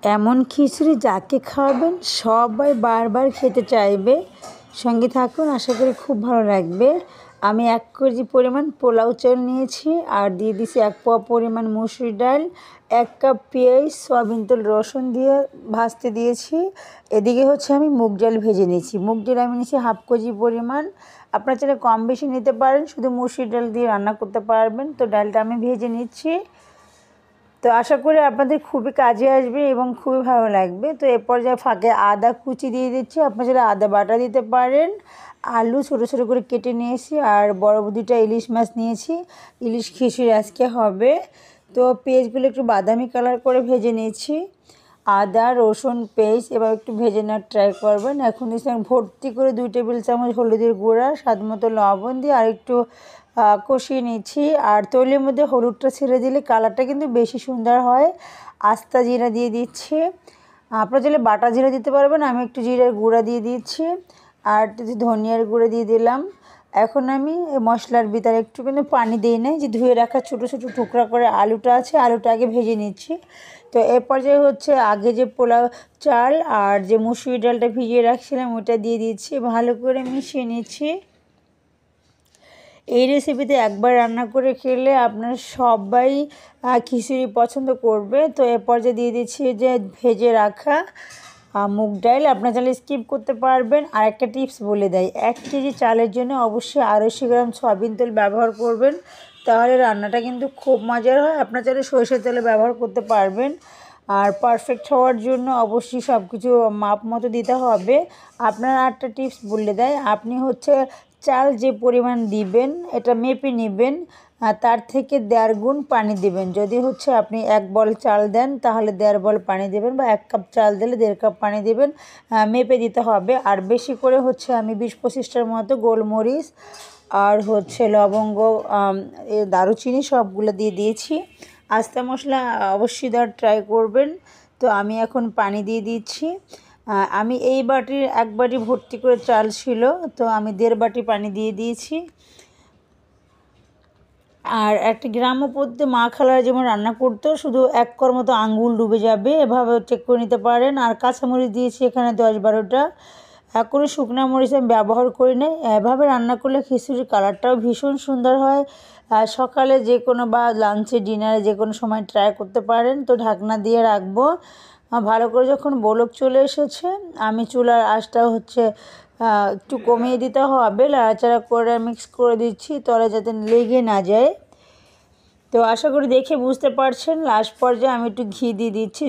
এমন খিচুড়ি যাকে খাওয়াবেন সবাই বারবার খেতে চাইবে। সঙ্গে থাকুন, আশা করি খুব ভালো লাগবে। আমি 1 কেজি পরিমাণ পোলাও চাল নিয়েছি আর দিয়ে দিয়েছি 1 পোয়া পরিমাণ মসুর ডাল, 1 কাপ পেঁয়াজ, সয়াবিন তেল, রসুন দিয়ে ভাজতে দিয়েছি। এদিকে হচ্ছে আমি মুগ ডাল ভেজে নিয়েছি। মুগ ডাল আমি নিয়েছি 1/2 কেজি পরিমাণ। আপনারা চাইলে কম বেশি নিতে পারেন, শুধু মসুর ডাল দিয়ে রান্না করতে পারবেন। তো ডালটা আমি ভেজে নিচ্ছি। তো আশা করি আপনাদের খুবই কাজে আসবে এবং খুবই ভালো লাগবে। তো এ পর্যায়ে ফাঁকে আদা কুচি দিয়ে দিচ্ছি। আপনারা চাইলে আদা বাটা দিতে পারেন। আলু ছোটো ছোটো করে কেটে নিয়েছি আর বড় 2টা ইলিশ মাছ নিয়েছি। ইলিশ খিচুড়ি আজকে হবে। তো পেঁয়াজগুলো একটু বাদামি কালার করে ভেজে নিয়েছি। আদা রসুন পেস্ট এবার একটু ভেজে নেওয়ার ট্রাই করবেন। এখন দিচ্ছি ভর্তি করে 2 টেবিল চামচ হলুদের গুঁড়া, স্বাদ মতো লবণ দিয়ে আর একটু কষিয়ে নিচ্ছি। আর তৈলের মধ্যে হলুদটা ছেড়ে দিলে কালারটা কিন্তু বেশি সুন্দর হয়। আস্তা জিরা দিয়ে দিচ্ছি। আপনারা চাইলে বাটা জিরা দিতে পারবেন, আমি একটু জিরার গুঁড়া দিয়ে দিচ্ছি আর একটু ধনিয়ার গুঁড়া দিয়ে দিলাম। এখন আমি মশলার ভিতরে একটুখানি পানি দিই নাই, যে ধুয়ে রাখা ছোটো ছোটো টুকরা করে আলুটা আছে, আলুটা আগে ভেজে নিচ্ছি। তো এ পর্যায়ে হচ্ছে আগে যে পোলাও চাল আর যে মুসুরি ডালটা ভিজিয়ে রাখছিলাম ওটা দিয়ে দিচ্ছি, ভালো করে মিশিয়ে নিচ্ছি। এই রেসিপিতে একবার রান্না করে খেলে আপনারা সবাই খিচুড়ি পছন্দ করবে। তো এ পর্যায়ে দিয়ে দিচ্ছি যে ভেজে রাখা মুগ ডাল। আপনারা চাইলে স্কিপ করতে পারবেন। আর একটা টিপস বলে দেয়, 1 কেজি চালের জন্য অবশ্যই 250 গ্রাম সয়াবিন তেল ব্যবহার করবেন, তাহলে রান্নাটা কিন্তু খুব মজার হয়। আপনারা চাইলে সরষের তেলে ব্যবহার করতে পারবেন। আর পারফেক্ট হওয়ার জন্য অবশ্যই সব কিছু মাপ মতো দিতে হবে। আপনার একটা টিপস বলে দেয়, আপনি হচ্ছে চাল যে পরিমাণ দিবেন এটা মেপে নেবেন, তার থেকে 1.5 গুণ পানি দিবেন। যদি হচ্ছে আপনি 1 বল চাল দেন তাহলে 1.5 বল পানি দেবেন, বা 1 কাপ চাল দিলে 1.5 কাপ পানি দেবেন। মেপে দিতে হবে। আর বেশি করে হচ্ছে আমি 20-25টার মতো গোলমরিচ আর হচ্ছে লবঙ্গ, দারুচিনি সবগুলো দিয়ে দিয়েছি। আস্তা মশলা অবশ্যই দেওয়ার ট্রাই করবেন। তো আমি এখন পানি দিয়ে দিচ্ছি। আমি এই বাটির 1 বাটি ভর্তি করে চাল ছিল, তো আমি 1.5 বাটি পানি দিয়ে দিয়েছি। আর একটা গ্রাম্য পদ্ধতিতে মা খালারা যেমন রান্না করতো, শুধু 1 কোর মতো আঙ্গুল ডুবে যাবে, এভাবে চেক করে নিতে পারেন। আর কাঁচামরিচ দিয়েছি এখানে 10-12টা। কোনো শুকনো মরিচ আমি ব্যবহার করি না। এভাবে রান্না করলে খিচুড়ির কালারটাও ভীষণ সুন্দর হয়। সকালে যে কোনো বা লাঞ্চে ডিনারে যে কোনো সময় ট্রাই করতে পারেন। তো ঢাকনা দিয়ে রাখবো। ভালো করে যখন বলক চলে এসেছে, আমি চুলার আঁচটা হচ্ছে একটু কমিয়ে দিতে হবে, নাড়াচাড়া করে মিক্স করে দিচ্ছি তলে যাতে লেগে না যায়। তো আশা করি দেখে বুঝতে পারছেন। লাস্ট পর্যায়ে আমি একটু ঘি দিয়ে দিচ্ছি।